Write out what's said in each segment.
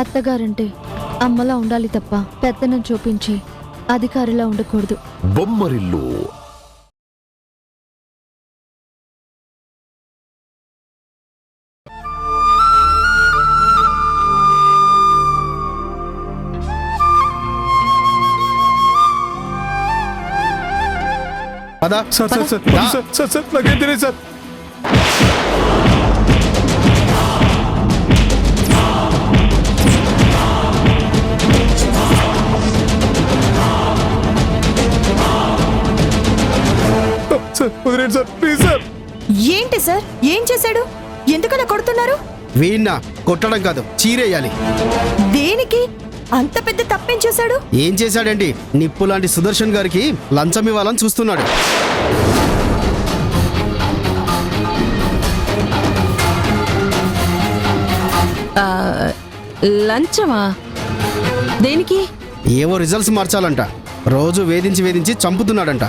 అత్తగారంటే అమ్మలా ఉండాలి తప్ప పెత్తనం చూపించి అధికారిలా ఉండకూడదు. బొమ్మరిల్లు నాకేం తెలియదు సార్. వదిలేండి సార్, ప్లీజ్ సార్. ఏంటి సార్, ఏం చేశాడు? ఎందుకలా కొడుతున్నారు? వీణ్ణ కొట్టడం కాదు, చీరేయాలి. దేనికి? అంత పెద్ద తప్పేం చేశాడు? ఏం చేశాడండి? నిప్పు లాంటి సుదర్శన్ గారికి లంచం ఇవ్వాలని చూస్తున్నాడు. లంచమా? దేనికి? ఏవో రిజల్ట్స్ మార్చాలంట. రోజు వేధించి వేధించి చంపుతున్నాడంట.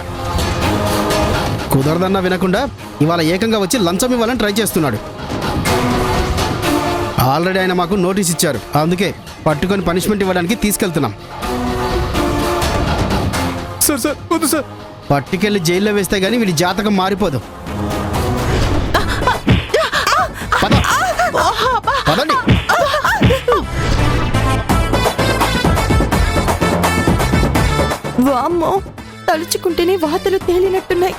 కుదరదన్నా వినకుండా ఇవాళ ఏకంగా వచ్చి లంచం ఇవ్వాలని ట్రై చేస్తున్నాడు. ఆల్రెడీ ఆయన మాకు నోటీస్ ఇచ్చారు. అందుకే పట్టుకొని పనిష్మెంట్ ఇవ్వడానికి తీసుకెళ్తున్నాం. సార్ సార్ వద్దు సార్. పట్టుకెళ్ళి జైల్లో వేస్తే గానీ వీడి జాతకం మారిపోదు. పదండి. వామ్మో, తలుచుకుంటేనే వాతలు తేలినట్టున్నాయి.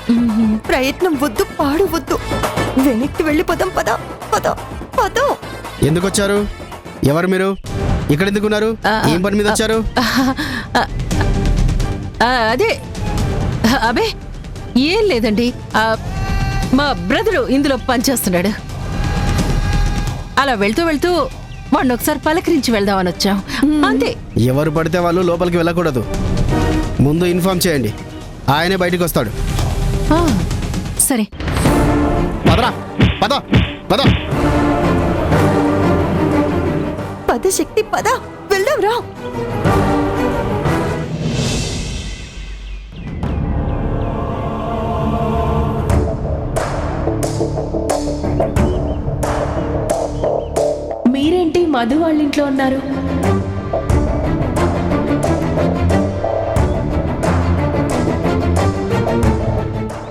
ప్రయత్నం వద్దు, పాడు వద్దు. వెనక్కి వెళ్ళిపోదాం. పద పద పద. ఎందుకు వచ్చారు? ఎవరు మీరు? ఇక్కడ ఎందుకున్నారు? ఏం పని మీద వచ్చారు? అదే అబే ఏం లేదండి. మా బ్రదరు ఇందులో పనిచేస్తున్నాడు. అలా వెళ్తూ వెళ్తూ వాడిని ఒకసారి పలకరించి వెళ్దామని వచ్చాం, అంతే. ఎవరు పడితే వాళ్ళు లోపలికి వెళ్ళకూడదు. ముందు ఇన్ఫార్మ్ చేయండి, ఆయనే బయటికి వస్తాడు. సరే పదరా, పద పద. పద శక్తి, పద వెళ్దాం రా. మీరేంటి మధు వాళ్ళ ఇంట్లో ఉన్నారు?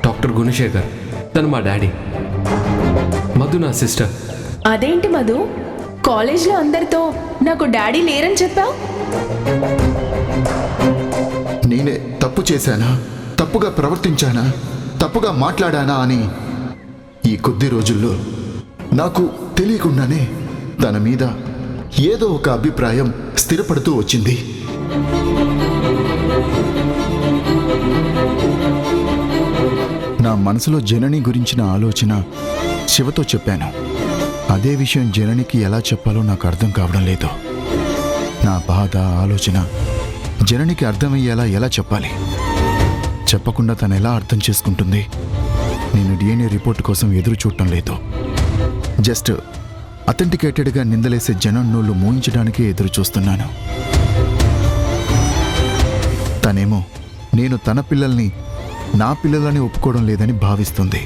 డాక్టర్ గుణశేఖర్, తను మా డాడీ. మధు నా సిస్టర్. అదేంటి మధు, కాలేజ్లో అందరితో నాకు డాడీ లేరని చెప్పావు? నేనే తప్పు చేశానా, తప్పుగా ప్రవర్తించానా, తప్పుగా మాట్లాడానా అని ఈ కొద్ది రోజుల్లో నాకు తెలియకుండానే తన మీద ఏదో ఒక అభిప్రాయం స్థిరపడుతూ వచ్చింది. నా మనసులో జనని గురించిన ఆలోచన శివతో చెప్పాను. అదే విషయం జననికి ఎలా చెప్పాలో నాకు అర్థం కావడం లేదు. నా బాధ, ఆలోచన జననికి అర్థమయ్యేలా ఎలా చెప్పాలి? చెప్పకుండా తను ఎలా అర్థం చేసుకుంటుంది? నేను DNA రిపోర్ట్ కోసం ఎదురు చూడటం లేదు. జస్ట్ అథెంటికేటెడ్గా నిందలేసే జనం నోళ్ళు మూయించడానికే ఎదురు చూస్తున్నాను. తనేమో నేను తన పిల్లల్ని నా పిల్లలని ఒప్పుకోవడం లేదని భావిస్తుంది.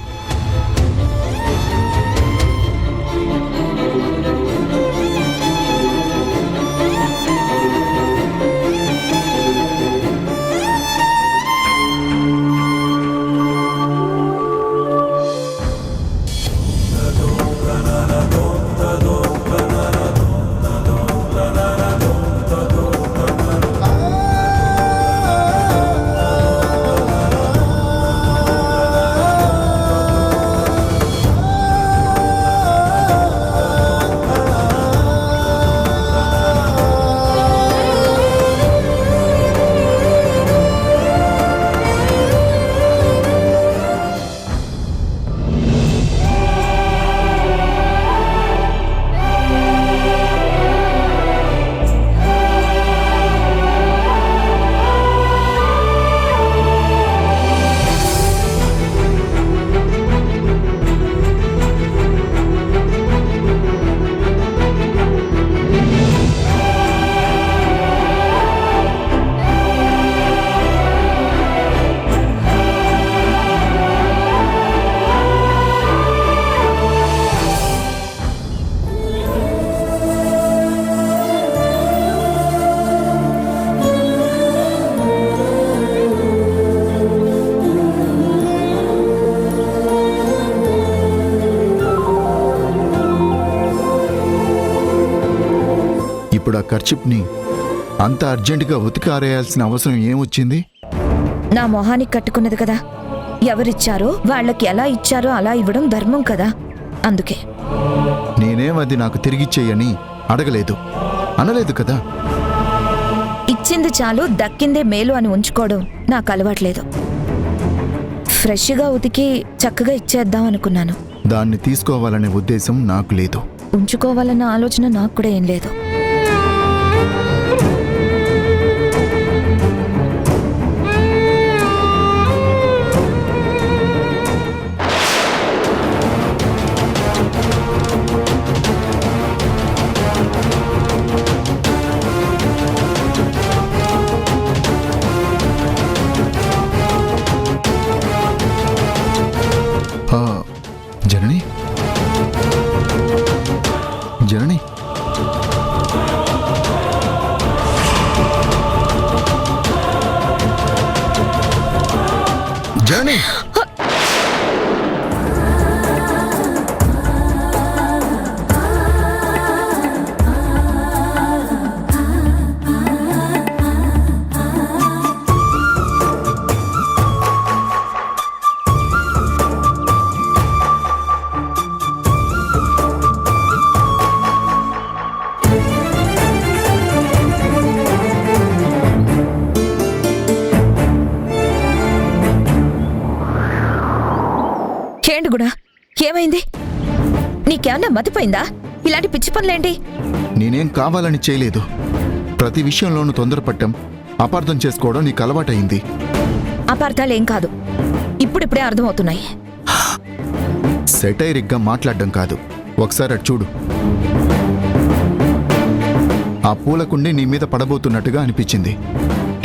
ఇప్పుడు ఆ కర్చిప్ని అంత అర్జెంటుగా ఉతికి ఆరేయాల్సిన అవసరం ఏమొచ్చింది? నా మొహానికి కట్టుకున్నది కదా, ఎవరిచ్చారో వాళ్ళకి ఎలా ఇచ్చారో అలా ఇవ్వడం ధర్మం కదా, అందుకే. నేనేం అది నాకు తిరిగిచ్చేయని అడగలేదు, అనలేదు కదా. ఇచ్చింది చాలు, దక్కిందే మేలు అని ఉంచుకోవడం నాకు అలవాట్లేదు. ఫ్రెష్గా ఉతికి చక్కగా ఇచ్చేద్దాం అనుకున్నాను. దాన్ని తీసుకోవాలనే ఉద్దేశం నాకు లేదు. ఉంచుకోవాలన్న ఆలోచన నాకు కూడా ఏం లేదు. జనని, జనని, జనని. ఏంటి గుడా, ఏమైంది? నీకేమన్నా మతిపోయిందా? ఇలాంటి పిచ్చి పనులేంటి? నేనేం కావాలని చేయలేదు. ప్రతి విషయంలోనూ తొందరపట్టం, అపార్థం చేసుకోవడం నీకు అలవాటైంది. అపార్థాలేం కాదు, ఇప్పుడిప్పుడే అర్థమవుతున్నాయి. సెటైరిక్గా మాట్లాడడం కాదు, ఒకసారి అటు చూడు. ఆ పూలకుండి నీ మీద పడబోతున్నట్టుగా అనిపించింది.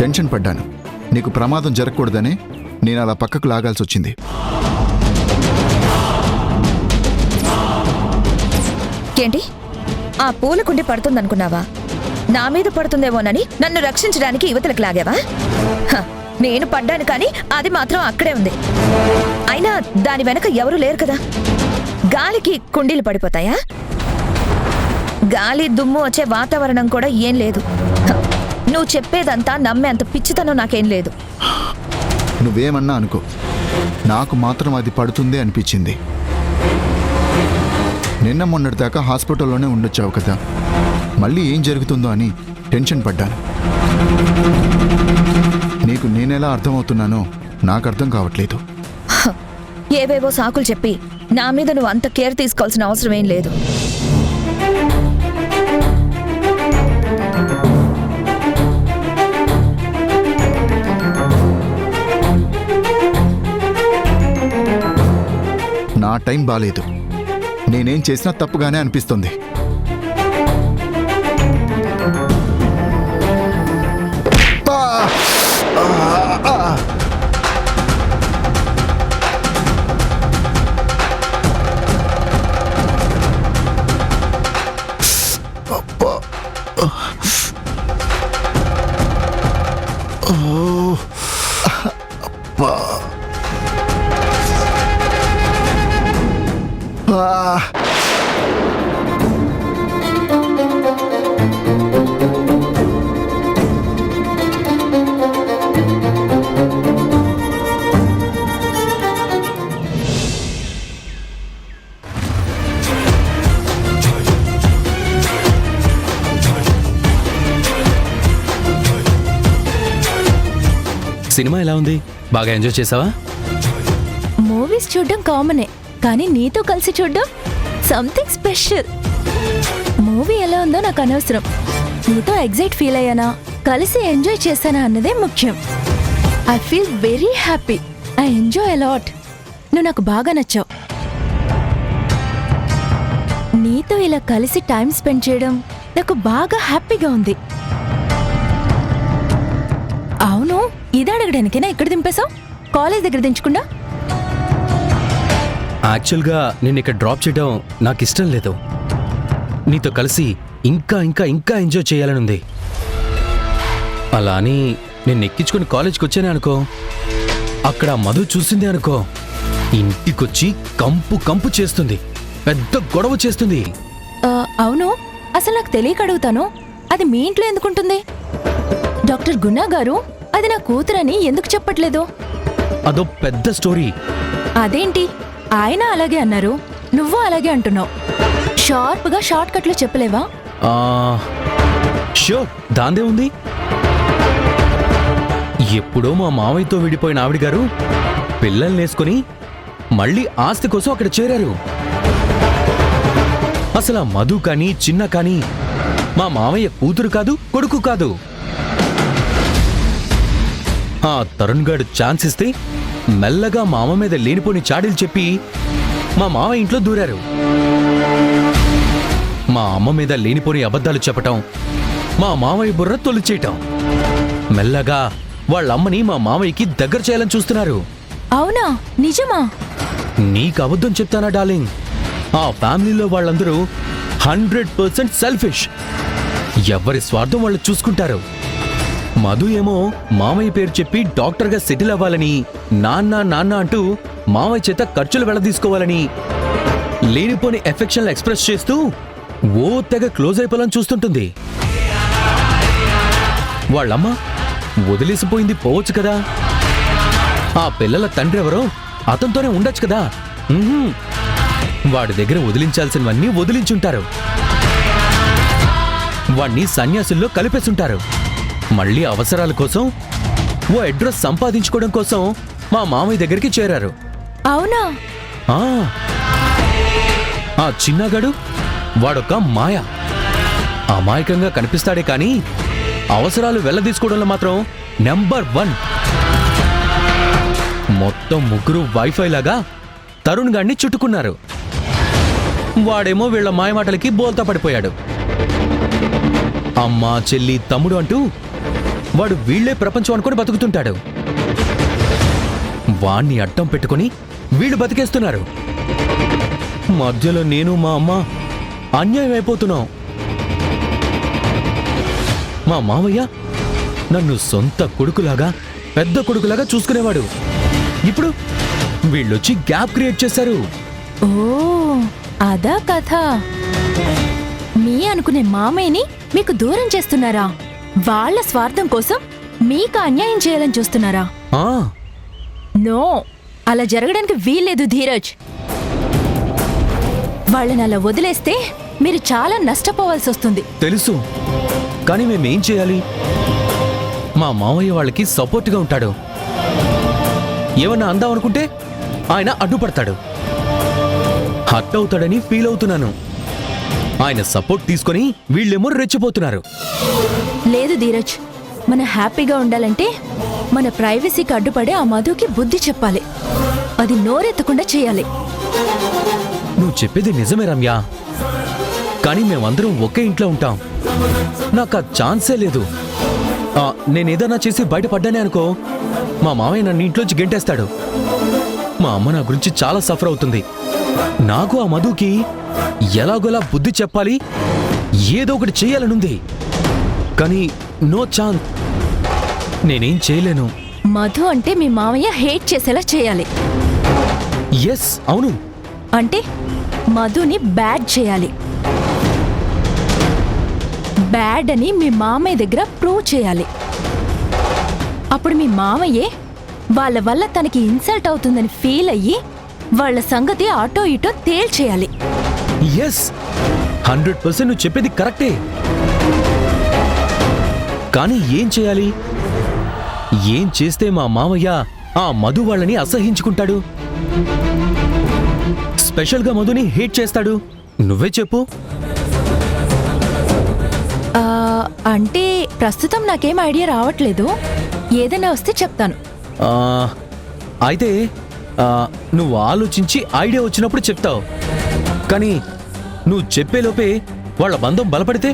టెన్షన్ పడ్డాను. నీకు ప్రమాదం జరగకూడదనే నేను అలా పక్కకు లాగాల్సి వచ్చింది. ఏంటి, ఆ పూలకుండి పడుతుందనుకున్నావా? నా మీద పడుతుందేమోనని నన్ను రక్షించడానికి యువతలకు లాగావా? నేను పడ్డాను, కానీ అది మాత్రం అక్కడే ఉంది. అయినా దాని వెనక ఎవరూ లేరు కదా. గాలికి కుండీలు పడిపోతాయా? గాలి దుమ్ము వచ్చే వాతావరణం కూడా ఏం లేదు. నువ్వు చెప్పేదంతా నమ్మే అంత పిచ్చితనం నాకేం లేదు. నువ్వేమన్నా అనుకో, నాకు మాత్రం అది పడుతుందే అనిపించింది. నిన్న మొన్నటిదాకా హాస్పిటల్లోనే ఉండొచ్చావు కదా, మళ్ళీ ఏం జరుగుతుందో అని టెన్షన్ పడ్డాను. నీకు నేనెలా అర్థమవుతున్నానో నాకు అర్థం కావట్లేదు. ఏవేవో సాకులు చెప్పి నా మీద నువ్వు అంత కేర్ తీసుకోవాల్సిన అవసరం ఏం లేదు. నా టైం బాలేదు. నేనేం చేసినా తప్పుగానే అనిపిస్తుంది. సినిమా ఎలా ఉంది? బాగా ఎంజాయ్ చేసావా? మూవీస్ చూడడం కామనే, కానీ నీతో కలిసి చూడడం సంథింగ్ స్పెషల్. మూవీ ఎలా ఉందో నాకు అనవసరం. నీతో ఎగ్జైట్ ఫీల్ అయ్యానా, కలిసి ఎంజాయ్ చేశానా అన్నదే ముఖ్యం. I feel very happy. I enjoy a lot. నువ్వు నాకు బాగా నచ్చావు. నీతో ఇలా కలిసి టైం స్పెండ్ చేయడం నాకు బాగా హ్యాపీగా ఉంది. అవును, ఇది అడగడానికేనా ఇక్కడ దింపేశావు? కాలేజ్ దగ్గర దించకుండా? యాక్చువల్గా నేను ఇక్కడ డ్రాప్ చేయడం నాకు ఇష్టం లేదు. నీతో కలిసి ఇంకా ఇంకా ఇంకా ఎంజాయ్ చేయాలనుంది. అలా అని నేను ఎక్కించుకుని కాలేజ్కి వచ్చానే అనుకో, అక్కడ మధు చూసిందే అనుకో, ఇంటికొచ్చి కంపు కంపు చేస్తుంది, పెద్ద గొడవ చేస్తుంది. అవును, అసలు నాకు తెలియక అడుగుతాను. అది మీ ఇంట్లో ఎందుకుంటుంది? డాక్టర్ గునా గారు అది నా కూతురని ఎందుకు చెప్పట్లేదు? అదో పెద్ద స్టోరీ. అదేంటి ఆయన అలాగే అన్నారు, నువ్వు అలాగే అంటున్నావు. షార్ప్గా షార్ట్ కట్లో చెప్పలేవా? షూర్, దాందే ఉంది. ఎప్పుడో మా మావయ్యతో విడిపోయిన ఆవిడ గారు పిల్లల్నేసుకుని మళ్ళీ ఆస్తి కోసం అక్కడ చేరారు. అసలు ఆ మధు కానీ చిన్న కానీ మా మావయ్య కూతురు కాదు, కొడుకు కాదు. ఆ తరుణ్ గాడు ఛాన్స్ ఇస్తే మెల్లగా మా అమ్మ మీద లేనిపోని చాడీలు చెప్పి మా మావ ఇంట్లో దూరారు. మా అమ్మ మీద లేనిపోని అబద్ధాలు చెప్పటం, మా మావయ్య బుర్ర తొలిచేయటం, మెల్లగా వాళ్ళమ్మని మా మావయ్యకి దగ్గర చేయాలని చూస్తున్నారు. అవునా? నిజమా? నీకు అబద్ధం చెప్తానా డార్లింగ్? ఆ ఫ్యామిలీలో వాళ్ళందరూ 100% సెల్ఫిష్. ఎవరి స్వార్థం వాళ్ళు చూసుకుంటారు. మధు ఏమో మామయ్య పేరు చెప్పి డాక్టర్గా సెటిల్ అవ్వాలని, నాన్న నాన్న అంటూ మామయ్య చేత ఖర్చులు వెళ్లదీసుకోవాలని లేనిపోని ఎఫెక్షన్లు ఎక్స్ప్రెస్ చేస్తూ ఓ తెగ క్లోజ్ అయిపోవాలని చూస్తుంటుంది. వాళ్ళమ్మ వదిలేసిపోయింది పోవచ్చు కదా. ఆ పిల్లల తండ్రి ఎవరో అతనితోనే ఉండొచ్చు కదా. వాడి దగ్గర వదిలించాల్సినవన్నీ వదిలించుంటారు. వాణ్ణి సన్యాసుల్లో కలిపేసుంటారు. మళ్ళీ అవసరాల కోసం ఓ అడ్రస్ సంపాదించుకోవడం కోసం మా మామయ్య దగ్గరికి చేరారు. అవునా? ఆ చిన్నగాడు వాడొక మాయ. అమాయకంగా కనిపిస్తాడే కాని అవసరాలు వెళ్లదీసుకోవడంలో మాత్రం నెంబర్ 1. మొత్తం ముగ్గురు వైఫై లాగా తరుణ్ గాడిని చుట్టుకున్నారు. వాడేమో వీళ్ల మాయమాటలకి బోల్తా పడిపోయాడు. అమ్మ, చెల్లి, తమ్ముడు అంటూ వాడు వీళ్లే ప్రపంచం అనుకుని బతుకుతుంటాడు. వాణ్ణి అడ్డం పెట్టుకుని వీళ్ళు బతికేస్తున్నారు. మధ్యలో నేను మా అమ్మ అన్యాయం అయిపోతున్నాం. మా మావయ్య నన్ను సొంత కొడుకులాగా, పెద్ద కొడుకులాగా చూసుకునేవాడు. ఇప్పుడు వీళ్ళొచ్చి గ్యాప్ క్రియేట్ చేశారు. ఓ అదా కథ. మీ అనుకునే మామయ్యని మీకు దూరం చేస్తున్నారా? వాళ్ళ స్వార్థం కోసం మీకు అన్యాయం చేయాలని చూస్తున్నారా? నో, అలా జరగడానికి వీల్లేదు ధీరజ్. వాళ్ళని అలా వదిలేస్తే మీరు చాలా నష్టపోవాల్సి వస్తుంది. తెలుసు, కానీ మేమేం చేయాలి? మా మావయ్య వాళ్ళకి సపోర్ట్గా ఉంటాడు. ఏమన్నా అందామనుకుంటే ఆయన అడ్డుపడతాడు. హర్ట్ అవుతాడని ఫీల్ అవుతున్నాను. ఆయన సపోర్ట్ తీసుకొని వీళ్ళేమో రెచ్చిపోతున్నారు. లేదు ధీరజ్, మనం హ్యాపీగా ఉండాలంటే మన ప్రైవసీకి అడ్డుపడే ఆ మధుకి బుద్ధి చెప్పాలి. అది నోరెత్తకుండా చేయాలి. నువ్వు చెప్పేది నిజమే రమ్య, కానీ మేమందరం ఒకే ఇంట్లో ఉంటాం. నాకు ఆ ఛాన్సే లేదు. నేనేదన్నా చేసి బయటపడ్డానే అనుకో, మా మామయ్య నన్ను ఇంట్లోంచి గెంటేస్తాడు. మా అమ్మ నా గురించి చాలా సఫర్ అవుతుంది. నాకు ఆ మధుకి ఎలాగోలా బుద్ధి చెప్పాలి, ఏదో ఒకటి చేయాలనుంది. కానీ నో ఛాన్స్, నేనేం చేయలేను. మధు అంటే మీ మామయ్య హేట్ చేసేలా చేయాలి. ఎస్, అవును. అంటే మధుని బ్యాడ్ చేయాలి. బ్యాడ్ అని మీ మామయ్య దగ్గర ప్రూవ్ చేయాలి. అప్పుడు మీ మామయ్యే వాళ్ళ వల్ల తనకి ఇన్సల్ట్ అవుతుందని ఫీల్ అయ్యి వాళ్ళ సంగతి అటో ఇటో తేల్చేయాలి. ఎస్, 100% నువ్వు చెప్పేది కరెక్టే. కానీ ఏం చేయాలి? ఏం చేస్తే మా మామయ్య ఆ మధు వాళ్ళని అసహించుకుంటాడు, స్పెషల్గా మధుని హేట్ చేస్తాడు? నువ్వే చెప్పు. అంటే ప్రస్తుతం నాకేం ఐడియా రావట్లేదు. ఏదైనా వస్తే చెప్తాను. అయితే నువ్వు ఆలోచించి ఐడియా వచ్చినప్పుడు చెప్తావు. కానీ నువ్వు చెప్పేలోపే వాళ్ళ బంధం బలపడితే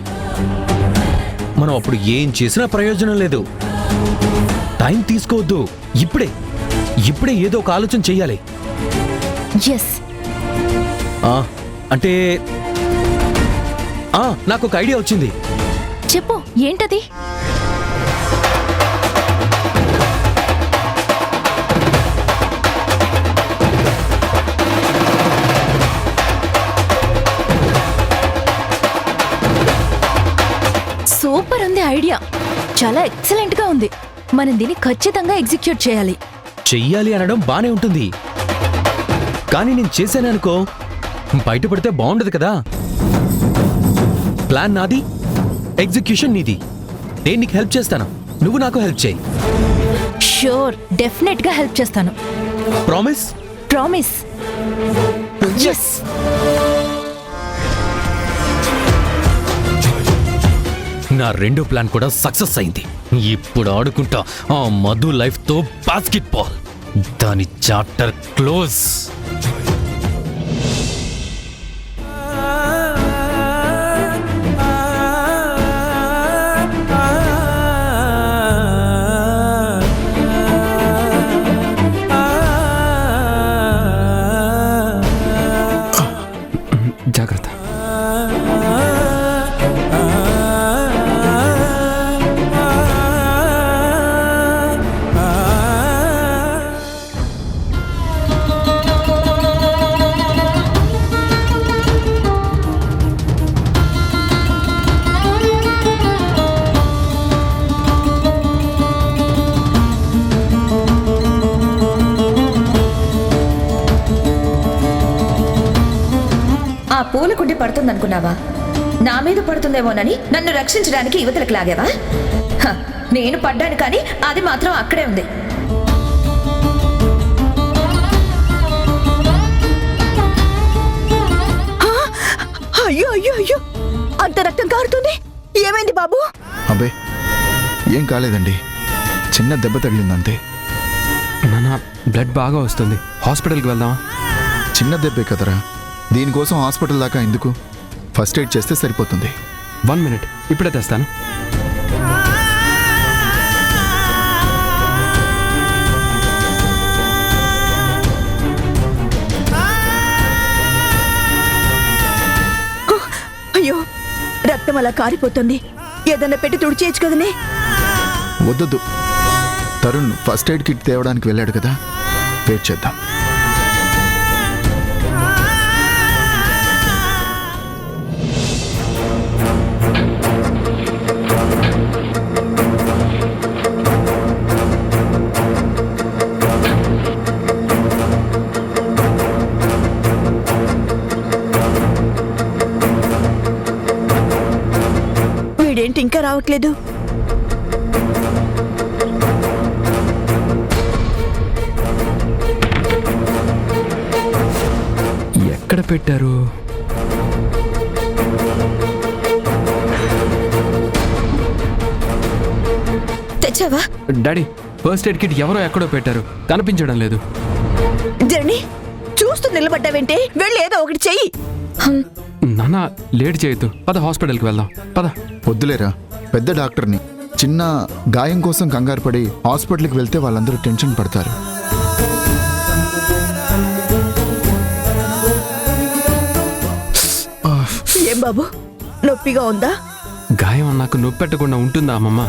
మనం అప్పుడు ఏం చేసినా ప్రయోజనం లేదు. టైం తీసుకోవద్దు. ఇప్పుడే ఏదో ఒక ఆలోచన చెయ్యాలి. ఎస్. అంటే నాకు ఒక ఐడియా వచ్చింది. చెప్పు, ఏంటది? సో ఐడియా చాలా ఎక్సలెంట్ గా ఉంది. మనం దీన్ని ఖచ్చితంగా ఎగ్జిక్యూట్ చేయాలి. చెయ్యాలి అనడం బానే ఉంటుంది, కానీ నేను చేశాననుకో బయటపడితే బాగుండదు కదా. ప్లాన్ నాది, ఎగ్జిక్యూషన్ నీది. నేను నీకు హెల్ప్ చేస్తాను, నువ్వు నాకు హెల్ప్ చేయి. షూర్, డెఫినెట్ గా హెల్ప్ చేస్తాను. ప్రామిస్? ప్రామిస్. ఎస్. నా రెండో ప్లాన్ కూడా సక్సెస్ అయింది. ఇప్పుడు ఆడుకుంటా ఆ మధు లైఫ్ తో బాస్కెట్ బాల్. దాని చాప్టర్ క్లోజ్. జాగ్రత్త. ఆ పూలకుండి పడుతుందనుకున్నావా? నా మీద పడుతుందేమోనని నన్ను రక్షించడానికి యువతలకు లాగావా? హ, నేను పడ్డాను కానీ అది మాత్రం అక్కడే ఉంది. అయ్యో అయ్యో అయ్యో, అంత రక్తం కారుతుంది. ఏమైంది బాబు? అబ్బే ఏం కాలేదండి, చిన్న దెబ్బ తగిలిందంతే. నాన్న బ్లడ్ బాగా వస్తుంది, హాస్పిటల్కి వెళ్దామా? చిన్న దెబ్బే కదరా, దీనికోసం హాస్పిటల్ దాకా ఎందుకు? ఫస్ట్ ఎయిడ్ చేస్తే సరిపోతుంది. 1 మినిట్, ఇప్పుడే తెస్తాను. అయ్యో, రక్తం అలా కారిపోతుంది. ఏదన్నా పెట్టి తుడిచేయచ్చు కదనే. వద్దొద్దు, తరుణ్ ఫస్ట్ ఎయిడ్ కిట్ తేవడానికి వెళ్ళాడు కదా, వెయిట్ చేద్దాం. వీడేంటి ఇంకా రావట్లేదు? ఎక్కడ పెట్టారు? తెచ్చావా? డాడీ, ఫస్ట్ ఎయిడ్ కిట్ ఎవరో ఎక్కడో పెట్టారు, కనిపించడం లేదు. జర్నీ చూస్తూ నిలబడ్డావేంటే? వెళ్ళి ఏదో ఒకటి చెయ్యి. నాన్న లేట్ చేయొద్దు, పద హాస్పిటల్కి వెళ్దాం, పద. వద్దులేరా, పెద్ద డాక్టర్ని. చిన్న గాయం కోసం కంగారు పడి హాస్పిటల్కి వెళ్తే వాళ్ళందరూ టెన్షన్ పడతారు. ఏం బాబు, నొప్పిగా ఉందా? గాయం నాకు నొప్పి పెట్టకుండా ఉంటుందా అమ్మమ్మ?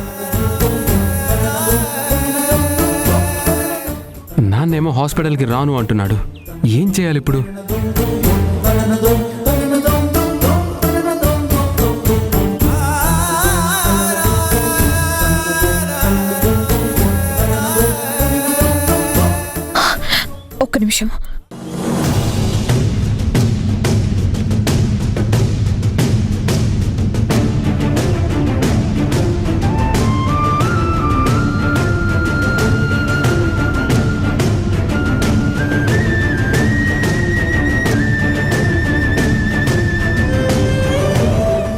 నాన్నేమో హాస్పిటల్కి రాను అంటున్నాడు. ఏం చేయాలి ఇప్పుడు? ఒక్క నిమిషం.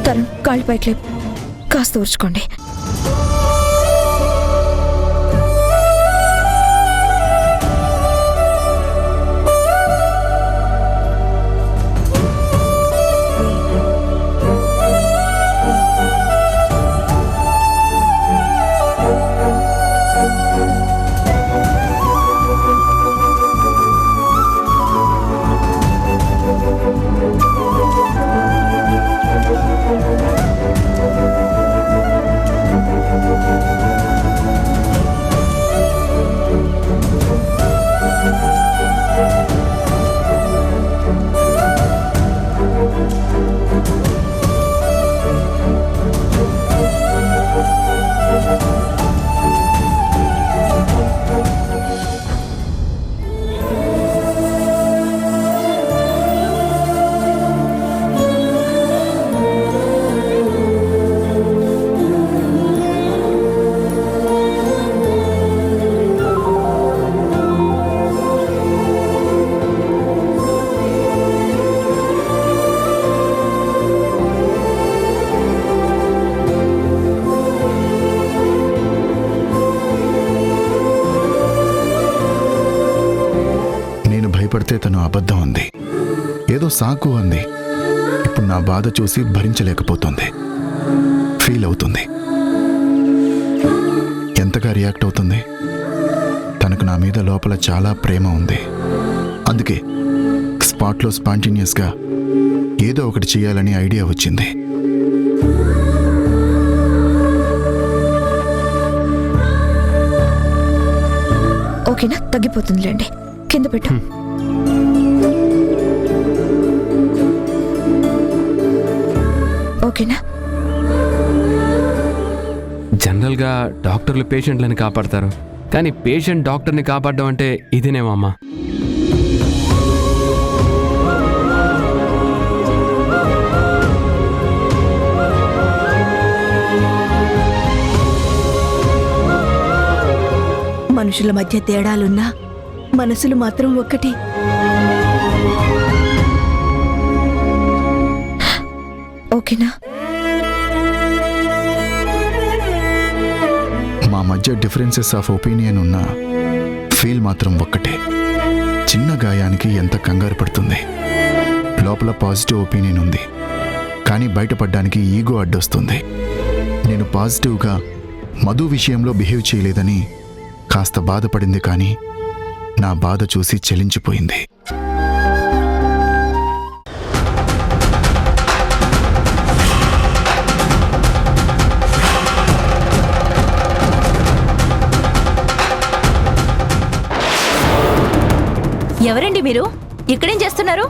తరుణ్, కాళ్ళు పైకి లేపు, కాస్త ఊర్చుకోండి. తను అబద్ధం అంది, ఏదో సాకు అంది. ఇప్పుడు నా బాధ చూసి భరించలేకపోతుంది, ఫీల్ అవుతుంది. ఎంతగా రియాక్ట్ అవుతుంది. తనకు నా మీద లోపల చాలా ప్రేమ ఉంది. అందుకే స్పాట్లో స్పాంటేనియస్గా ఏదో ఒకటి చేయాలని ఐడియా వచ్చింది. ఓకేనా, తగ్గిపోతుందిలేండి. కింద పెట్టు. ఓకేనా? జనరల్గా డాక్టర్లు పేషెంట్లని కాపాడతారు, కానీ పేషెంట్ డాక్టర్ని కాపాడడం అంటే ఇదేనేమో అమ్మా. మనుషుల మధ్య తేడాలున్నా మనసులు మాత్రం ఒక్కటి. ఓకేనా? మా మధ్య డిఫరెన్సెస్ ఆఫ్ ఒపీనియన్ ఉన్నా ఫీల్ మాత్రం ఒక్కటే. చిన్న గాయానికి ఎంత కంగారు పడుతుంది. లోపల పాజిటివ్ ఒపీనియన్ ఉంది, కానీ బయటపడ్డానికి ఈగో అడ్డొస్తుంది. నేను పాజిటివ్గా మధు విషయంలో బిహేవ్ చేయలేదని కాస్త బాధపడింది, కానీ నా బాధ చూసి చలించిపోయింది. ఎవరండి మీరు? ఇక్కడేం చేస్తున్నారు?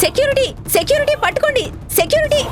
సెక్యూరిటీ, సెక్యూరిటీ, పట్టుకోండి, సెక్యూరిటీ.